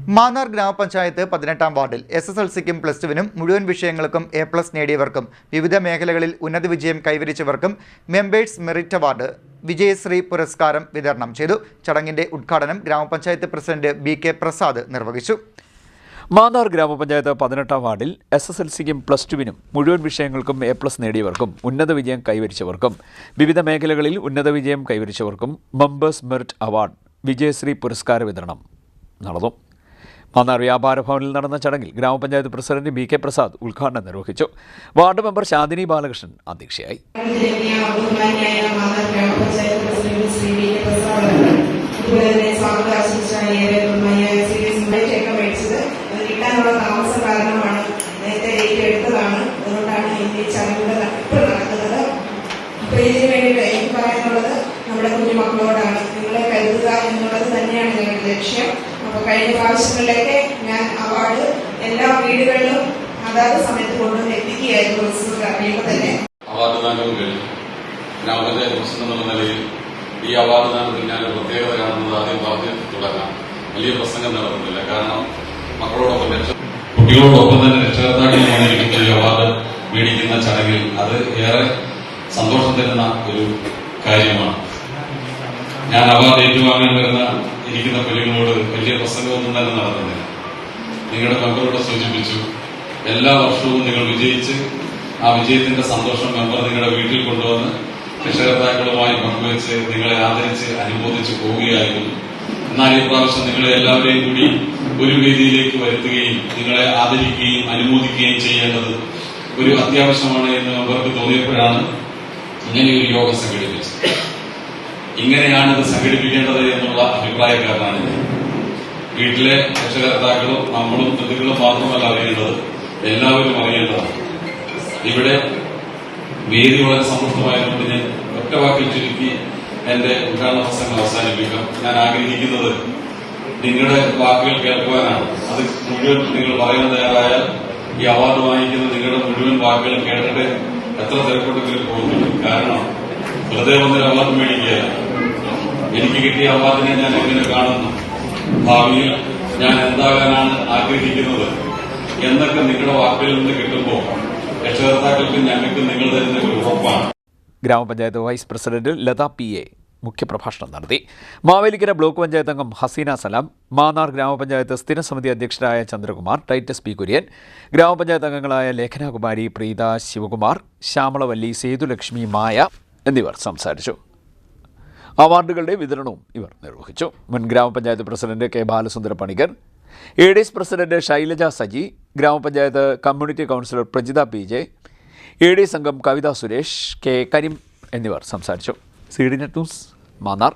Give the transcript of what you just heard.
മാന്നാർ ഗ്രാമപഞ്ചായത്ത് 18-ാം വാർഡിൽ SSLCക്കും പ്ലസ് ടുവിനും മുഴുവൻ വിഷയങ്ങൾക്കും A+ നേടിയവർക്കും വിവിധ മേഖലകളിൽ ഉന്നത വിജയം കൈവരിച്ചവർക്കും മെമ്പേഴ്സ് മെറിറ്റ് അവാർഡ് വിജയശ്രീ പുരസ്കാരം വിതരണം ചെയ്തു. ചടങ്ങിന്റെ ഉദ്ഘാടനം ഗ്രാമപഞ്ചായത്ത് പ്രസിഡന്റ് BK പ്രസാദ് നിർവഹിച്ചു. മാന്നാർ ഗ്രാമപഞ്ചായത്ത് 18-ാം വാർഡിൽ SSLCക്കും പ്ലസ് ടുവിനും മുഴുവൻ വിഷയങ്ങൾക്കും A+ നേടിയവർക്കും ഉന്നത വിജയം കൈവരിച്ചവർക്കും വിവിധ മേഖലകളിൽ ഉന്നത വിജയം കൈവരിച്ചവർക്കും മെമ്പേഴ്സ് മെറിറ്റ് അവാർഡ് വിജയശ്രീ പുരസ്കാര വിതരണം നടന്നു. മാന്നാർ വ്യാപാര ഭവനിൽ നടന്ന ചടങ്ങിൽ ഗ്രാമപഞ്ചായത്ത് പ്രസിഡന്റ് BK പ്രസാദ് ഉദ്ഘാടനം നിർവഹിച്ചു. വാർഡ് മെമ്പർ ശാന്തിനി ബാലകൃഷ്ണൻ അധ്യക്ഷയായി. നമ്മുടെ കുഞ്ഞുമക്കളോടാണ് നിങ്ങളെ കരുതുക എന്നുള്ളത് തന്നെയാണ് ഞങ്ങളുടെ ലക്ഷ്യം. അപ്പോൾ കഴിഞ്ഞ പ്രാവശ്യങ്ങളിലൊക്കെ ഞാൻ അവാർഡ് എല്ലാ വീടുകളിലും അതാത് സമയത്ത് കൊണ്ടുവന്ന് എത്തിക്കുകയായിരുന്നു. അറിയുമ്പോൾ തന്നെ അവാർഡ് ദാനവും കഴിഞ്ഞു. ഗ്രാമപഞ്ചായത്ത് പ്രസിഡന്റ് എന്നുള്ള നിലയിൽ ഈ അവാർഡ് ദാനത്തിൽ ഞാൻ പ്രത്യേകത കാണുന്നത് ആദ്യം പറഞ്ഞു തുടങ്ങാം. വലിയ പ്രസംഗം നടത്തുന്നില്ല. കാരണം മക്കളോടൊപ്പം കുട്ടികളോടൊപ്പം തന്നെ രക്ഷകർത്താക്കളുമായി ഈ അവാർഡ് മേടിക്കുന്ന ചടങ്ങിൽ അത് ഏറെ സന്തോഷം തരുന്ന ഒരു കാര്യമാണ്. ഞാൻ അവാർഡ് ഏറ്റുവാങ്ങാൻ ഇരിക്കുന്ന കുഞ്ഞുങ്ങളോട് വലിയ പ്രസംഗമൊന്നും തന്നെ നടത്തുന്നില്ല. നിങ്ങളുടെ മെമ്പറോട് സൂചിപ്പിച്ചു, എല്ലാ വർഷവും നിങ്ങൾ വിജയിച്ച് ആ വിജയത്തിന്റെ സന്തോഷം മെമ്പർ നിങ്ങളുടെ വീട്ടിൽ കൊണ്ടുവന്ന് രക്ഷകർത്താക്കളുമായി പങ്കുവെച്ച് നിങ്ങളെ ആദരിച്ച് അനുമോദിച്ച് പോവുകയായിരുന്നു. എന്നാൽ ഈ പ്രാവശ്യം നിങ്ങളെ എല്ലാവരെയും കൂടി ഒരു വേദിയിലേക്ക് വരുത്തുകയും നിങ്ങളെ ആദരിക്കുകയും അനുമോദിക്കുകയും ചെയ്യേണ്ടത് ഒരു അത്യാവശ്യമാണ് എന്ന് മെമ്പർക്ക് തോന്നിയപ്പോഴാണ് ഇങ്ങനെയൊരു യോഗം സംഘടിപ്പിച്ചത്. ഇങ്ങനെയാണ് ഇത് സംഘടിപ്പിക്കേണ്ടത് എന്നുള്ള അഭിപ്രായക്കാരനാണ് ഞാൻ. വീട്ടിലെ രക്ഷകർത്താക്കളും നമ്മളും ബന്ധുക്കളും മാത്രമല്ല അറിയേണ്ടത്, എല്ലാവരും അറിയേണ്ടതാണ്. ഇവിടെ വേദി വളരെ സമ്പുഷ്ടമായതുകൊണ്ട് ഞാൻ ഒറ്റ വാക്കിൽ ചുരുക്കി എന്റെ ഉദ്ഘാടന പ്രസംഗം അവസാനിപ്പിക്കാം. ഞാൻ ആഗ്രഹിക്കുന്നത് നിങ്ങളുടെ വാക്കുകൾ കേൾക്കുവാനാണ്. അത് മുഴുവൻ നിങ്ങൾ പറയാൻ തയ്യാറായാൽ ഈ അവാർഡ് വാങ്ങിക്കുന്ന നിങ്ങളുടെ മുഴുവൻ വാക്കുകളും കേട്ടിട്ട് എത്ര തിരക്കൊണ്ടെങ്കിലും പോകുന്നുണ്ട്. കാരണം വെറുതെ വന്നൊരു അവാർഡ് മേടിക്കുകയല്ല. എനിക്ക് കിട്ടിയ അവാർഡിനെ ഞാൻ എങ്ങനെ കാണുന്നു, ഭാവിയിൽ ഞാൻ എന്താകാനാണ് ആഗ്രഹിക്കുന്നത് എന്നൊക്കെ നിങ്ങളുടെ വാക്കുകളിൽ നിന്ന് കിട്ടുമ്പോൾ രക്ഷകർത്താക്കൾക്കും ഞങ്ങൾക്ക് നിങ്ങൾ തരുന്ന ഒരു ഉറപ്പാണ്. ഗ്രാമപഞ്ചായത്ത് വൈസ് പ്രസിഡന്റ് ലത PA മുഖ്യപ്രഭാഷണം നടത്തി. മാവേലിക്കര ബ്ലോക്ക് പഞ്ചായത്ത് അംഗം ഹസീന സലാം, മാന്നാർ ഗ്രാമപഞ്ചായത്ത് സ്ഥിരസമിതി അധ്യക്ഷരായ ചന്ദ്രകുമാർ, ടൈറ്റസ് P കുര്യൻ, ഗ്രാമപഞ്ചായത്ത് അംഗങ്ങളായ ലേഖനകുമാരി, പ്രീത, ശിവകുമാർ, ശ്യാമളവല്ലി, സേതുലക്ഷ്മി, മായ എന്നിവർ സംസാരിച്ചു. അവാർഡുകളുടെ വിതരണവും ഇവർ നിർവഹിച്ചു. മുൻ grama panchayat president K Balasundara Panicker, ADS president Shailaja Saji, grama panchayat community councillor Prajitha PJ, ADS അംഗം കവിത സുരേഷ്, K കരീം എന്നിവർ സംസാരിച്ചു. CDNet news, Mannar.